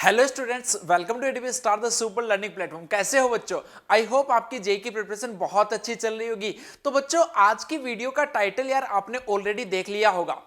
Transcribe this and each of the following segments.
Hello students, welcome to ADP star the super learning platform. कैसे हो बच्चों? I hope आपकी जेई की प्रिपरेशन बहुत अच्छी चल रही होगी। तो बच्चों, आज की वीडियो का टाइटल यार आपने ऑलरेडी देख लिया होगा।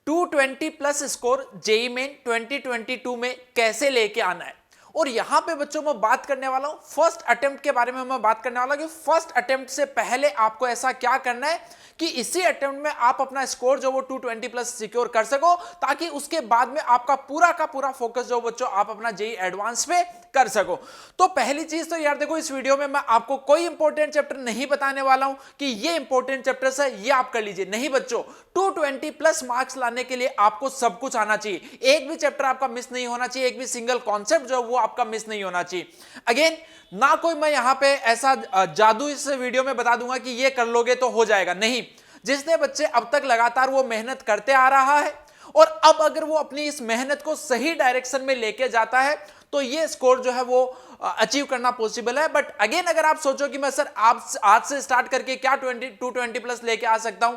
220 प्लस स्कोर जेई मेन 2022 में कैसे लेके आना है। और यहां पे बच्चों मैं बात करने वाला हूं फर्स्ट अटेम्प्ट के बारे में। मैं बात करने वाला हूं कि फर्स्ट अटेम्प्ट से पहले आपको ऐसा क्या करना है कि इसी अटेम्प्ट में आप अपना स्कोर जो वो 220 प्लस सिक्योर कर सको, ताकि उसके बाद में आपका पूरा का पूरा फोकस जो बच्चों आप अपना जेई एडवांस पे कर सको। तो पहली चीज तो यार देखो, इस वीडियो में मैं आपको कोई इंपॉर्टेंट चैप्टर नहीं बताने वाला हूं कि ये इंपॉर्टेंट चैप्टर्स है, ये आप कर लीजिए। नहीं बच्चों, 220 प्लस मार्क्स लाने के लिए आपको सब कुछ आना चाहिए। एक भी चैप्टर आपका मिस नहीं होना चाहिए, एक भी सिंगल कॉन्सेप्ट जो वो आपका मिस नहीं होना चाहिए। अगेन, ना कोई मैं यहां पे ऐसा जादू इस वीडियो में बता दूंगा कि ये कर लोगे तो हो जाएगा। नहीं, जिसने बच्चे अब तक लगातार वो मेहनत करते आ रहा है और अब अगर वो अपनी इस मेहनत को सही डायरेक्शन में लेके जाता है तो ये स्कोर जो है वो अचीव करना पॉसिबल है। बट अगेन, अगर आप सोचो कि मैं सर आप आज से स्टार्ट करके क्या 220 प्लस लेके आ सकता हूं,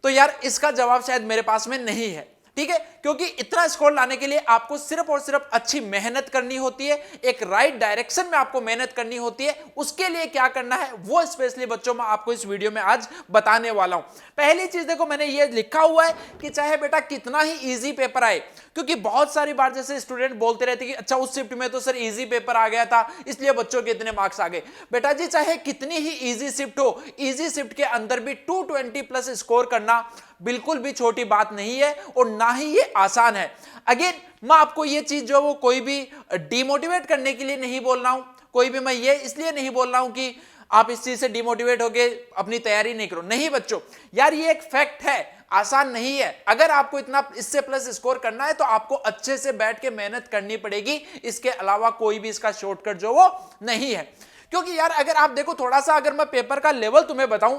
तो यार इसका जवाब शायद मेरे पास में नहीं है। ठीक है, क्योंकि इतना स्कोर लाने के लिए आपको सिर्फ और सिर्फ अच्छी मेहनत करनी होती है, एक राइट डायरेक्शन में आपको मेहनत करनी होती है। उसके लिए क्या करना है वो स्पेशली बच्चों मैं आपको इस वीडियो में आज बताने वाला हूं। पहली चीज देखो, मैंने ये लिखा हुआ है कि चाहे बेटा कितना ही इजी पेपर आए, क्योंकि बहुत सारी बार जैसे स्टूडेंट बोलते रहते कि अच्छा उस शिफ्ट में तो सर इजी पेपर आ गया था इसलिए बच्चों के इतने मार्क्स आ गए। बेटा जी, चाहे कितनी ही इजी शिफ्ट हो, इजी शिफ्ट के अंदर भी 220 प्लस स्कोर करना बिल्कुल भी छोटी बात नहीं है और ना ही ये आसान है। अगेन, मैं आपको ये चीज जो वो कोई भी डिमोटिवेट करने के लिए नहीं बोल रहा हूं, कोई भी मैं ये इसलिए नहीं बोल रहा हूं कि आप इस चीज से डिमोटिवेट होके अपनी तैयारी नहीं करो। नहीं बच्चों, यार ये एक फैक्ट है, आसान नहीं है। अगर आपको इतना इससे प्लस स्कोर करना है तो आपको अच्छे से बैठ के मेहनत करनी पड़ेगी। इसके अलावा कोई भी इसका शॉर्टकट जो वो नहीं है। क्योंकि यार अगर आप देखो, थोड़ा सा अगर मैं पेपर का लेवल तुम्हें बताऊं,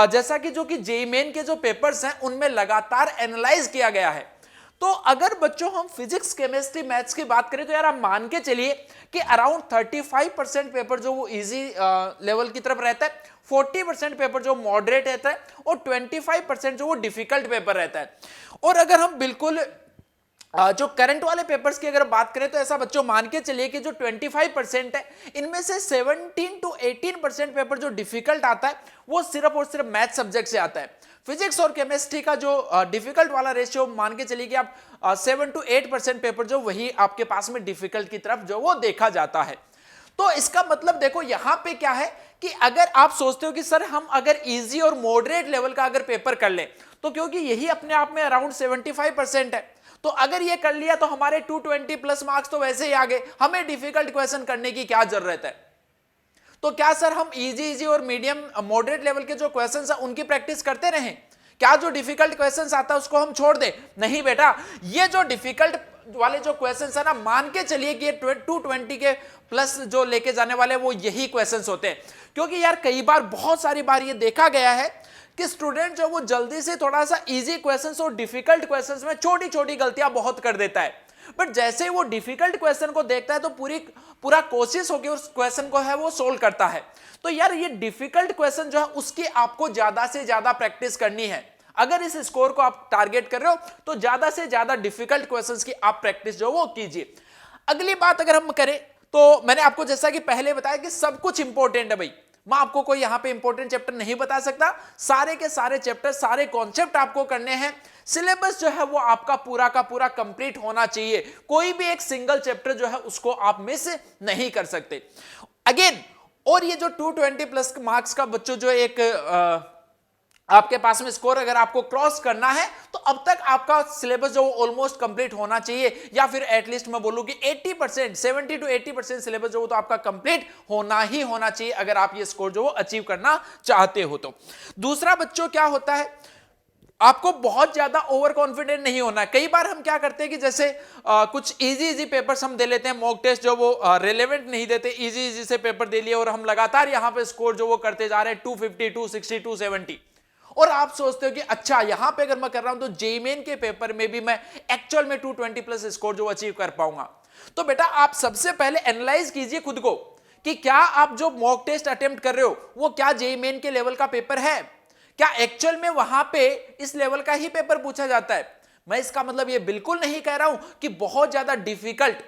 जैसा कि जो कि जेईई मेन के जो पेपर्स हैं उनमें लगातार एनालाइज किया गया है। तो अगर बच्चों हम फिजिक्स, केमिस्ट्री, मैथ्स की बात करें तो यार आप मान के चलिए कि अराउंड 35% पेपर जो वो इजी लेवल की तरफ रहता है, 40% पेपर जो मॉडरेट रहता है और 25% जो वो डिफिकल्ट पेपर रहता है। और अगर हम बिल्कुल जो करंट वाले पेपर्स की अगर बात करें तो ऐसा बच्चों मान के चलिए कि जो 25% है, इनमें से 17 to 18% पेपर जो डिफिकल्ट आता है वो सिर्फ और सिर्फ मैथ सब्जेक्ट से आता है। फिजिक्स और केमिस्ट्री का जो डिफिकल्ट वाला रेशियो मान के चलिए कि आप 7 to 8% पेपर जो वही आपके पास में डिफिकल्ट की तरफ जो वो देखा जाता है। तो इसका मतलब देखो यहां पे क्या है कि अगर आप सोचते हो कि सर हम अगर इजी और मॉडरेट लेवल का अगर पेपर कर ले, तो क्योंकि यही अपने आप में अराउंड 75% है, तो अगर ये कर लिया तो हमारे 220 प्लस मार्क्स तो वैसे ही आ गए। हमें डिफिकल्ट क्वेश्चन करने की क्या जरूरत है? तो क्या सर हम इजी और मीडियम मॉडरेट लेवल के जो क्वेश्चंस हैं उनकी प्रैक्टिस करते रहें? क्या जो डिफिकल्ट क्वेश्चंस आता है उसको हम छोड़ दें? नहीं बेटा, ये जो डिफिकल्ट वाले जो क्वेश्चंस है ना, मान के चलिए कि 220 के प्लस जो लेके जाने वाले वो यही क्वेश्चंस होते हैं। क्योंकि यार कई बार, बहुत सारी बार ये देखा गया है कि स्टूडेंट जो वो जल्दी से थोड़ा सा इजी क्वेश्चंस और डिफिकल्ट क्वेश्चंस में छोटी छोटी गलतियां बहुत कर देता है, बट जैसे ही वो डिफिकल्ट क्वेश्चन को देखता है तो पूरा कोशिश होकर उस क्वेश्चन को है वो सोल्व करता है। तो यार ये डिफिकल्ट क्वेश्चन जो है उसकी आपको ज्यादा से ज्यादा प्रैक्टिस करनी है। अगर इस स्कोर को आप टारगेट कर रहे हो तो ज्यादा से ज्यादा डिफिकल्ट क्वेश्चंस की आप प्रैक्टिस जो वो कीजिए। अगली बात अगर हम करें तो मैंने आपको जैसा कि पहले बताया कि सब कुछ इंपॉर्टेंट है भाई। मैं आपको कोई यहां पे इंपॉर्टेंट चैप्टर नहीं बता सकता, सारे के सारे चैप्टर, सारे कॉन्सेप्ट आपको करने हैं। सिलेबस जो है वो आपका पूरा का पूरा कंप्लीट होना चाहिए। कोई भी एक सिंगल चैप्टर जो है उसको आप मिस नहीं कर सकते। अगेन, और ये जो 220 प्लस मार्क्स का बच्चों जो एक आपके पास में स्कोर अगर आपको क्रॉस करना है तो अब तक आपका सिलेबस जो ऑलमोस्ट कंप्लीट होना चाहिए, या फिर एटलीस्ट मैं बोलूं कि 80%, 70 to 80% सिलेबस जो तो आपका कंप्लीट होना ही होना चाहिए अगर आप ये स्कोर जो अचीव करना चाहते हो। तो दूसरा बच्चों क्या होता है, आपको बहुत ज्यादा ओवर कॉन्फिडेंट नहीं होना है। कई बार हम क्या करते हैं कि जैसे कुछ इजी पेपर्स हम दे लेते हैं, मॉक टेस्ट जो वो रेलेवेंट नहीं देते, इजी से पेपर दे लिए और हम लगातार यहां पे स्कोर जो वो करते जा रहे हैं 250, 260, 270। और आप सोचते हो कि अच्छा यहां पे अगर मैं कर रहा हूं तो जेईई मेन के पेपर में भी मैं एक्चुअल में 220 प्लस स्कोर जो अचीव कर पाऊंगा। तो बेटा आप सबसे पहले एनालाइज कीजिए खुद को कि क्या आप जो मॉक टेस्ट अटेम्प्ट कर रहे हो वो क्या जेईई मेन के लेवल का पेपर है, क्या एक्चुअल में वहां पे इस लेवल का ही पेपर पूछा जाता है। मैं इसका मतलब ये बिल्कुल नहीं कह रहा हूं कि बहुत ज्यादा डिफिकल्ट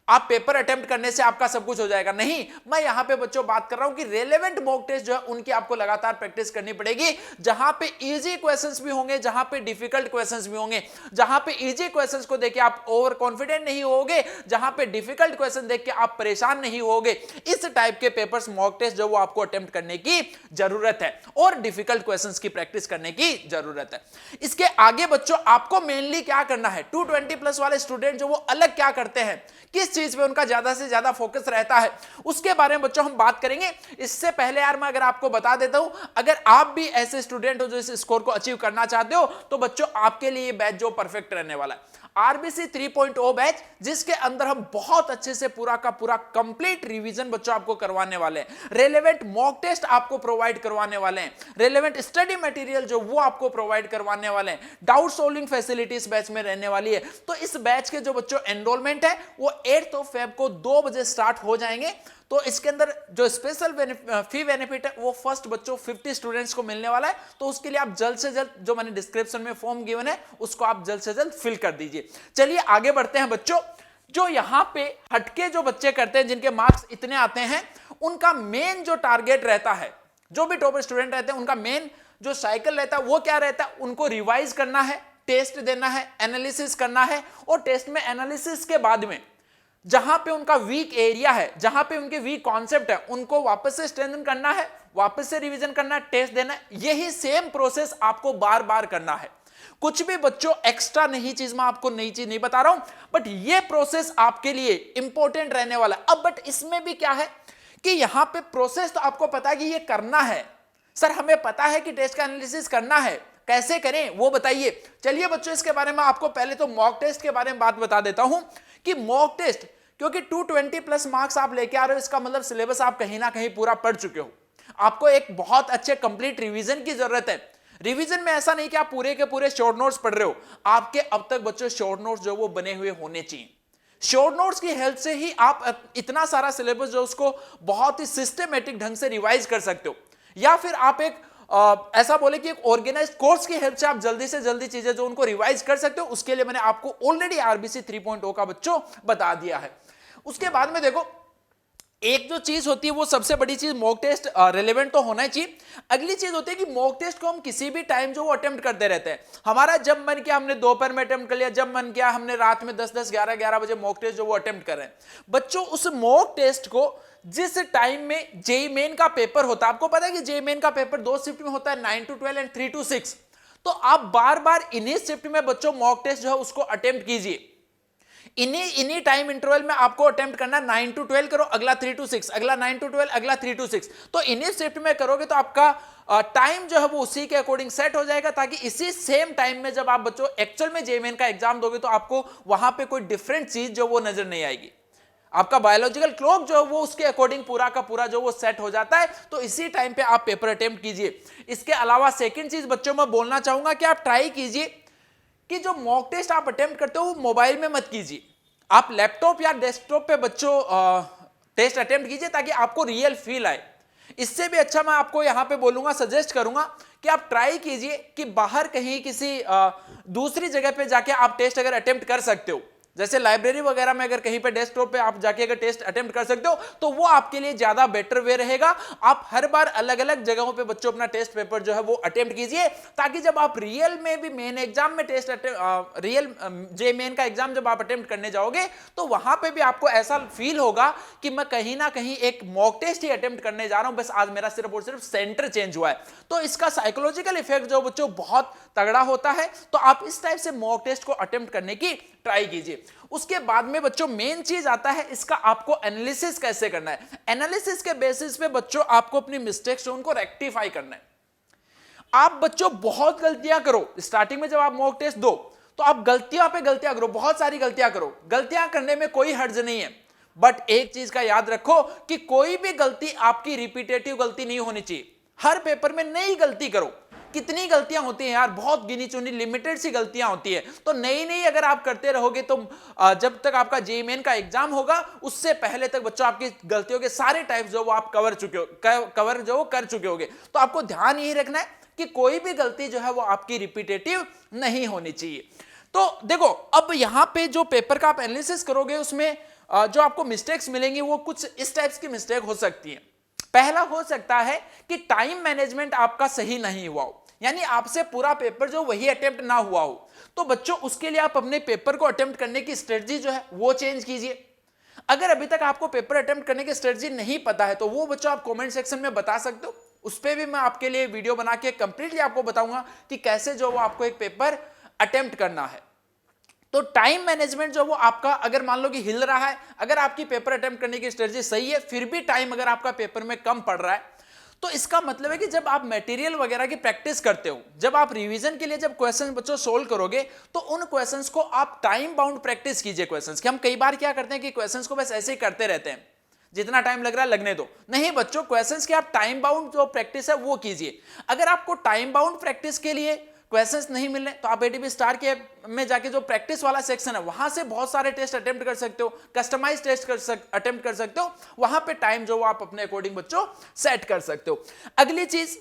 आप पेपर अटेम्प्ट करने से आपका सब कुछ हो जाएगा, नहीं। मैं यहां पे बच्चों बात कर रहा हूं कि रेलेवेंट मॉक टेस्ट जो है उनकी आपको लगातार प्रैक्टिस करनी पड़ेगी, जहां पे इजी क्वेश्चंस भी होंगे, जहां पे डिफिकल्ट क्वेश्चंस भी होंगे। जहां पे इजी क्वेश्चंस को देख के आप ओवर कॉन्फिडेंट नहीं होगे, जहां पे डिफिकल्ट क्वेश्चन देख के आप परेशान नहीं होगे, इस टाइप के पेपर्स मॉक टेस्ट जो वो आपको अटेम्प्ट करने की जरूरत है और डिफिकल्ट क्वेश्चंस की प्रैक्टिस करने की जरूरत है। इसके आगे बच्चों आपको मेनली क्या करना है, 220+ वाले स्टूडेंट जो वो अलग क्या करते हैं, किस चीज पे उनका ज्यादा से ज्यादा फोकस रहता है, उसके बारे में बच्चों हम बात करेंगे। इससे पहले यार मैं अगर आपको बता देता हूं, अगर आप भी ऐसे स्टूडेंट हो जो इस स्कोर को अचीव करना चाहते हो, तो बच्चों आपके लिए बैच जो परफेक्ट रहने वाला है आरबीसी 3.0 बैच, जिसके अंदर हम बहुत अच्छे से पूरा का पूरा कंप्लीट रिवीजन बच्चों आपको करवाने वाले हैं, रेलेवेंट मॉक टेस्ट आपको प्रोवाइड करवाने वाले हैं, रेलेवेंट स्टडी मटेरियल जो वो आपको प्रोवाइड करवाने वाले हैं, डाउट सॉल्विंग फैसिलिटी इस बैच में रहने वाली है। तो इस बैच के जो बच्चों एनरोलमेंट है वो 8 फेब को 2 बजे स्टार्ट हो जाएंगे। तो इसके अंदर जो स्पेशल फी बेनिफिट है वो फर्स्ट बच्चों 50 स्टूडेंट्स को मिलने वाला है। तो उसके लिए आप जल्द से जल्द, जो मैंने डिस्क्रिप्शन में फॉर्म गिवन है उसको आप जल्द से जल्द फिल कर दीजिए। चलिए आगे बढ़ते हैं बच्चों। जो यहां पे हटके जो बच्चे करते हैं, जिनके मार्क्स इतने आते हैं, उनका मेन जो टारगेट रहता है, जो भी टॉप स्टूडेंट रहते हैं उनका मेन जो साइकिल रहता है वो क्या रहता है, उनको रिवाइज करना है, टेस्ट देना है, एनालिसिस करना है, और टेस्ट में एनालिसिस के बाद में जहां पे उनका वीक एरिया है, जहां पे उनके वीक कॉन्सेप्ट है, उनको वापस से स्ट्रेंथन करना है, वापस से रिवीजन करना है, टेस्ट देना है। यही सेम प्रोसेस आपको बार बार करना है। कुछ भी बच्चों एक्स्ट्रा नहीं चीज, मैं आपको नई चीज नहीं बता रहा हूं, बट ये प्रोसेस आपके लिए इंपॉर्टेंट रहने वाला है। अब बट इसमें भी क्या है कि यहां पे प्रोसेस तो आपको पता है कि ये करना है, सर हमें पता है कि टेस्ट का एनालिसिस करना है, कैसे करें वो बताइए। चलिए बच्चों इसके बारे में आपको पहले तो मॉक टेस्ट के बारे में बात बता देता हूं कि मॉक टेस्ट, क्योंकि 220+ मार्क्स आप लेके आ रहे हो, इसका मतलब सिलेबस आप कहीं ना कहीं पूरा पढ़ चुके हो, आपको एक बहुत अच्छे कंप्लीट रिवीजन की जरूरत है। रिवीजन में ऐसा नहीं कि आप पूरे के पूरे शॉर्ट नोट्स पढ़ रहे हो, आपके अब तक बच्चों शॉर्ट नोट्स जो वो बने हुए होने चाहिए। शॉर्ट नोट्स की हेल्प से ही आप इतना सारा सिलेबस जो उसको बहुत ही सिस्टमेटिक ढंग से रिवाइज कर सकते हो, या फिर आप एक ऐसा बोले कि एक ऑर्गेनाइज्ड कोर्स की हेल्प से आप जल्दी से जल्दी चीजें जो उनको रिवाइज कर सकते हो। उसके लिए मैंने आपको ऑलरेडी आरबीसी 3.0 का बच्चों बता दिया है। उसके बाद में देखो, एक जो चीज होती है वो सबसे बड़ी चीज, मॉक टेस्ट रेलेवेंट तो होना ही चाहिए। अगली चीज होती है कि मॉक टेस्ट को हम किसी भी टाइम जो वो अटेम्प्ट करते रहते हैं। हमारा जब मन किया हमने दोपहर में अटेम्प्ट कर लिया, जब मन किया हमने रात में 10-10, 11-11 बजे मॉक टेस्ट जो वो अटेम्प्ट कर रहे हैं। बच्चों उस मॉक टेस्ट को जिस टाइम में जेईई मेन का पेपर होता है, आपको पता है कि जेईई मेन का पेपर 2 शिफ्ट में होता है, 9 to 12 एंड 3 to 6, तो आप बार बार इन्हीं शिफ्ट में बच्चों मॉक टेस्ट जो है उसको अटेम्प्ट कीजिए। इन्हीं टाइम इंटरवल में आपको अटेम्प्ट करना, 9 to 12 करो, अगला 3 to 6, अगला 9 to 12, अगला 3 to 6। तो इन्हीं शिफ्ट में करोगे तो आपका टाइम जो है वो उसी के अकॉर्डिंग सेट हो जाएगा, ताकि इसी सेम टाइम में जब आप बच्चों एक्चुअल में जेईई मेन का एग्जाम दोगे तो आपको वहां पे कोई डिफरेंट चीज जो वो नजर नहीं आएगी। आपका बायोलॉजिकल क्लॉक जो है वो उसके अकॉर्डिंग पूरा का पूरा जो वो सेट हो जाता है। तो इसी टाइम पे आप पेपर अटेम्प्ट कीजिए। इसके अलावा सेकंड चीज बच्चों मैं बोलना चाहूंगा कि आप ट्राई कीजिए कि जो मॉक टेस्ट आप अटेम्प्ट करते हो वो मोबाइल में मत कीजिए, आप लैपटॉप या डेस्कटॉप पे बच्चों टेस्ट अटेम्प्ट कीजिए, ताकि आपको रियल फील आए। इससे भी अच्छा मैं आपको यहां पे बोलूंगा, सजेस्ट करूंगा कि आप ट्राई कीजिए कि बाहर कहीं किसी दूसरी जगह पे जाके आप टेस्ट अगर अटेम्प्ट कर सकते हो, जैसे लाइब्रेरी वगैरह में अगर कहीं पे डेस्कटॉप पे आप जाके अगर टेस्ट अटेम्प्ट कर सकते हो तो वो आपके लिए ज्यादा बेटर वे रहेगा। आप हर बार अलग अलग जगहों पे बच्चों अपना टेस्ट पेपर जो है वो अटेम्प्ट कीजिए, ताकि जब आप रियल में भी मेन एग्जाम में रियल जेईई मेन का एग्जाम जब आप अटेम्प्ट करने जाओगे तो वहां पे भी आपको ऐसा फील होगा कि मैं कहीं ना कहीं एक मॉक टेस्ट ही अटेम्प्ट करने जा रहा हूं, बस आज मेरा सिर्फ और सिर्फ सेंटर चेंज हुआ है। तो इसका साइकोलॉजिकल इफेक्ट जो बच्चों बहुत तगड़ा होता है। तो आप इस टाइप से मॉक टेस्ट को अटेम्प्ट करने की ट्राई कीजिए। उसके बाद में बच्चों मेन चीज आता है इसका आपको एनालिसिस कैसे करना है। एनालिसिस के बेसिस पे बच्चों आपको अपनी मिस्टेक्स जो उनको रेक्टिफाई करना है। आप बच्चों बहुत गलतियां करो स्टार्टिंग में, जब आप मॉक टेस्ट दो तो आप गलतियां पे गलतियां करो, बहुत सारी गलतियां करो। गलतियां करने में कोई हर्ज नहीं है, बट एक चीज का याद रखो कि कोई भी गलती आपकी रिपीटेटिव गलती नहीं होनी चाहिए। हर पेपर में नई गलती करो। कितनी गलतियां होती हैं यार, बहुत गिनी चुनी लिमिटेड सी गलतियां होती है। तो नई नई अगर आप करते रहोगे तो जब तक आपका जेईई मेन का एग्जाम होगा उससे पहले तक बच्चों आपकी गलतियों के सारे टाइप्स जो वो आप कवर जो वो कर चुके होगे। तो आपको ध्यान यही रखना है कि कोई भी गलती जो है वो आपकी रिपीटेटिव नहीं होनी चाहिए। तो देखो अब यहां पे जो पेपर का आप एनालिसिस करोगे उसमें जो आपको मिस्टेक्स मिलेंगी वो कुछ इस टाइप्स की मिस्टेक हो सकती है। पहला हो सकता है कि टाइम मैनेजमेंट आपका सही नहीं हुआ हो, यानी आपसे पूरा पेपर जो वही अटेम्प्ट ना हुआ हो। तो बच्चों उसके लिए आप अपने पेपर को अटेम्प्ट करने की स्ट्रेटजी जो है वो चेंज कीजिए। अगर अभी तक आपको पेपर अटेम्प्ट करने की स्ट्रेटजी नहीं पता है तो वो बच्चों आप कमेंट सेक्शन में बता सकते हो, उस पर भी मैं आपके लिए वीडियो बना के कंप्लीटली आपको बताऊंगा कि कैसे जो वो आपको एक पेपर अटेम्प्ट करना है। तो टाइम मैनेजमेंट जो वो आपका अगर मान लो कि हिल रहा है, अगर आपकी पेपर अटेम्प्ट करने की स्ट्रेटजी सही है फिर भी टाइम अगर आपका पेपर में कम पड़ रहा है, तो इसका मतलब है कि जब आप मटेरियल वगैरह की प्रैक्टिस करते हो, जब आप रिवीजन के लिए जब क्वेश्चन बच्चों सोल्व करोगे तो उन क्वेश्चंस को आप टाइम बाउंड प्रैक्टिस कीजिए। क्वेश्चंस कि हम कई बार क्या करते हैं कि क्वेश्चंस को बस ऐसे ही करते रहते हैं, जितना टाइम लग रहा है लगने दो। नहीं बच्चों, क्वेश्चंस की आप टाइम बाउंड जो प्रैक्टिस है वो कीजिए। अगर आपको टाइम बाउंड प्रैक्टिस के लिए क्वेश्चंस नहीं मिल रहे तो आप एडीपी स्टार के में जाके जो प्रैक्टिस वाला सेक्शन है वहां से बहुत सारे टेस्ट अटेम्प्ट कर सकते हो, कस्टमाइज टेस्ट अटेम्प्ट कर सकते हो। वहां पे टाइम जो आप अपने अकॉर्डिंग बच्चों सेट कर सकते हो। अगली चीज,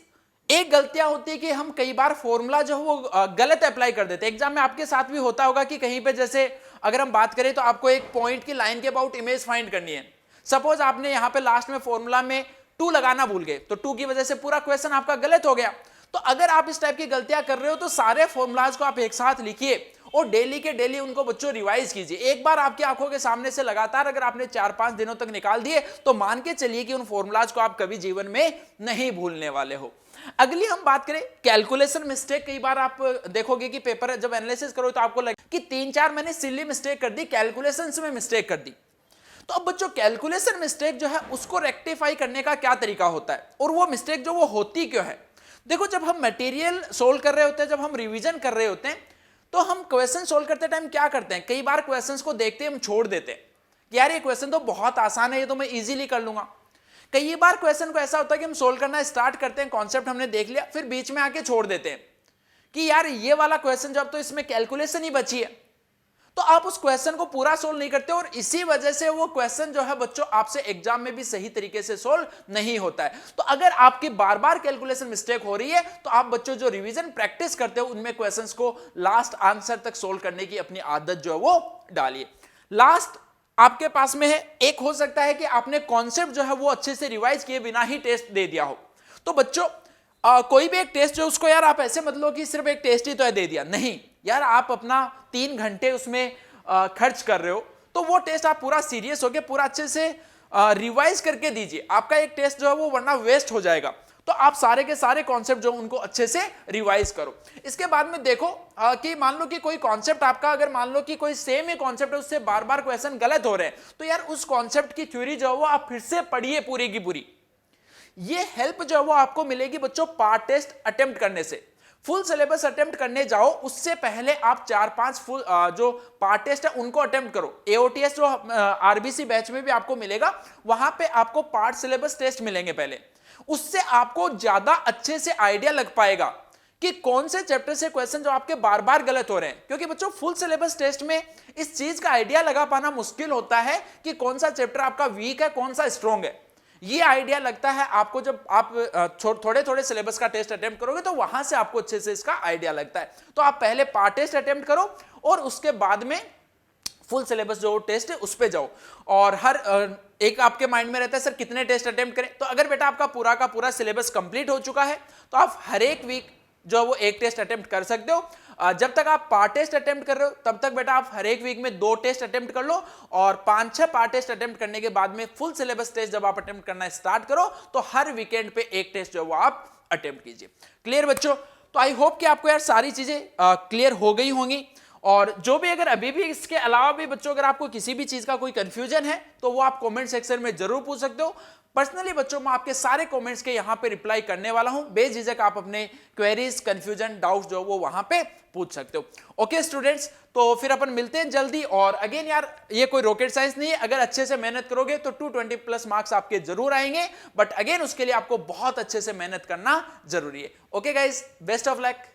एक गलतियां होती है कि हम कई बार फॉर्मूला जो है वो गलत अप्लाई कर देते हैं। एग्जाम में आपके साथ भी होता होगा कि कहीं पे जैसे अगर हम बात करें तो आपको एक पॉइंट की लाइन के अबाउट इमेज फाइंड करनी है। सपोज आपने यहां पे लास्ट में फॉर्मूला में 2 लगाना भूल गए तो 2 की वजह से पूरा क्वेश्चन आपका गलत हो गया। तो अगर आप इस टाइप की गलतियां कर रहे हो तो सारे फॉर्मूलाज को आप एक साथ लिखिए और डेली के डेली उनको बच्चों रिवाइज कीजिए। एक बार आपकी आंखों के सामने से लगातार अगर आपने 4-5 दिनों तक निकाल दिए तो मान के चलिए कि उन फॉर्मूलाज को आप कभी जीवन में नहीं भूलने वाले हो। अगली हम बात करें कैलकुलेशन मिस्टेक। कई बार आप देखोगे कि पेपर जब एनालिसिस करो तो आपको लगे कि 3-4 मैंने सिली मिस्टेक कर दी, कैलकुलेशन में मिस्टेक कर दी। तो अब बच्चों कैलकुलेशन मिस्टेक जो है उसको रेक्टिफाई करने का क्या तरीका होता है और वो मिस्टेक जो वो होती क्यों है। देखो जब हम मटेरियल सोल्व कर रहे होते हैं, जब हम रिवीजन कर रहे होते हैं तो हम क्वेश्चन सोल्व करते टाइम क्या करते हैं, कई बार क्वेश्चंस को देखते हम छोड़ देते हैं कि यार ये क्वेश्चन तो बहुत आसान है, ये तो मैं इजीली कर लूंगा। कई बार क्वेश्चन को ऐसा होता है कि हम सोल्व करना स्टार्ट करते हैं, कॉन्सेप्ट हमने देख लिया, फिर बीच में आके छोड़ देते हैं कि यार ये वाला क्वेश्चन जब तो इसमें कैलकुलेशन ही बची है, तो आप उस क्वेश्चन को पूरा सोल्व नहीं करते और इसी वजह से वो क्वेश्चन जो है बच्चों आपसे एग्जाम में भी सही तरीके से सोल्व नहीं होता है। तो अगर आपकी बार बार कैलकुलेशन मिस्टेक हो रही है तो आप बच्चों जो रिवीजन प्रैक्टिस करते हो उनमें क्वेश्चंस को लास्ट आंसर तक सोल्व करने की अपनी आदत जो है वो डालिए। लास्ट आपके पास में है, एक हो सकता है कि आपने कॉन्सेप्ट जो है वो अच्छे से रिवाइज किए बिना ही टेस्ट दे दिया हो। तो बच्चों कोई भी एक टेस्ट जो उसको यार आप ऐसे मत लो कि सिर्फ एक टेस्ट ही तो है दे दिया, नहीं यार, आप अपना 3 घंटे उसमें खर्च कर रहे हो तो वो टेस्ट आप पूरा सीरियस होके पूरा अच्छे से रिवाइज करके दीजिए। आपका एक टेस्ट जो है वो वरना वेस्ट हो जाएगा। तो आप सारे के सारे कॉन्सेप्ट जो उनको अच्छे से रिवाइज करो। इसके बाद में देखो कि मान लो कि कोई कॉन्सेप्ट आपका, अगर मान लो कि कोई सेम ही कॉन्सेप्ट है उससे बार बार क्वेश्चन गलत हो रहे हैं तो यार उस कॉन्सेप्ट की थ्योरी जो है वो आप फिर से पढ़िए पूरी की पूरी। ये हेल्प जो है वो आपको मिलेगी बच्चों पार्ट टेस्ट अटेम्प्ट करने से। फुल सिलेबस अटेम्प्ट करने जाओ उससे पहले आप 4-5 फुल जो पार्ट टेस्ट है उनको अटेम्प्ट करो। एओटीएस जो आरबीसी बैच में भी आपको मिलेगा वहां पे आपको पार्ट सिलेबस टेस्ट मिलेंगे पहले, उससे आपको ज्यादा अच्छे से आइडिया लग पाएगा कि कौन से चैप्टर से क्वेश्चन जो आपके बार बार गलत हो रहे हैं। क्योंकि बच्चों फुल सिलेबस टेस्ट में इस चीज का आइडिया लगा पाना मुश्किल होता है कि कौन सा चैप्टर आपका वीक है कौन सा स्ट्रॉन्ग है। ये आइडिया लगता है आपको जब आप थोड़े थोड़े सिलेबस का टेस्ट अटेम्प्ट करोगे तो वहां से आपको अच्छे से इसका आइडिया लगता है। तो आप पहले पार्ट टेस्ट अटेम्प्ट करो और उसके बाद में फुल सिलेबस जो टेस्ट है उस पे जाओ। और हर एक आपके माइंड में रहता है सर कितने टेस्ट अटेम्प्ट करें, तो अगर बेटा आपका पूरा का पूरा सिलेबस कंप्लीट हो चुका है तो आप हर एक वीक जो वो एक टेस्ट अटेम्प्ट कर सकते हो। जब तक आप पार्ट टेस्ट अटेम्प्ट कर रहे हो तब तक बेटा आप हर एक वीक में 2 टेस्ट अटेम्प्ट कर लो और 5-6 पार्ट टेस्ट अटेम्प्ट करने के बाद में फुल सिलेबस टेस्ट जब आप अटेम्प्ट करना स्टार्ट करो तो हर वीकेंड पे एक टेस्ट जो वो आप अटेम्प्ट कीजिए। क्लियर बच्चों? तो आई होप कि आपको यार सारी चीजें क्लियर हो गई होंगी। और जो भी अगर अभी भी इसके अलावा भी बच्चों अगर आपको किसी भी चीज का कोई कंफ्यूजन है तो वो आप कमेंट सेक्शन में जरूर पूछ सकते हो। पर्सनली बच्चों मैं आपके सारे कमेंट्स के यहां पे रिप्लाई करने वाला हूं, बेझिझक आप अपने क्वेरीज कंफ्यूजन डाउट्स जो वो वहां पे पूछ सकते हो। ओके स्टूडेंट्स, तो फिर अपन मिलते हैं जल्दी। और अगेन यार ये कोई रॉकेट साइंस नहीं है, अगर अच्छे से मेहनत करोगे तो 220+ मार्क्स आपके जरूर आएंगे, बट अगेन उसके लिए आपको बहुत अच्छे से मेहनत करना जरूरी है। Okay guys, best of luck.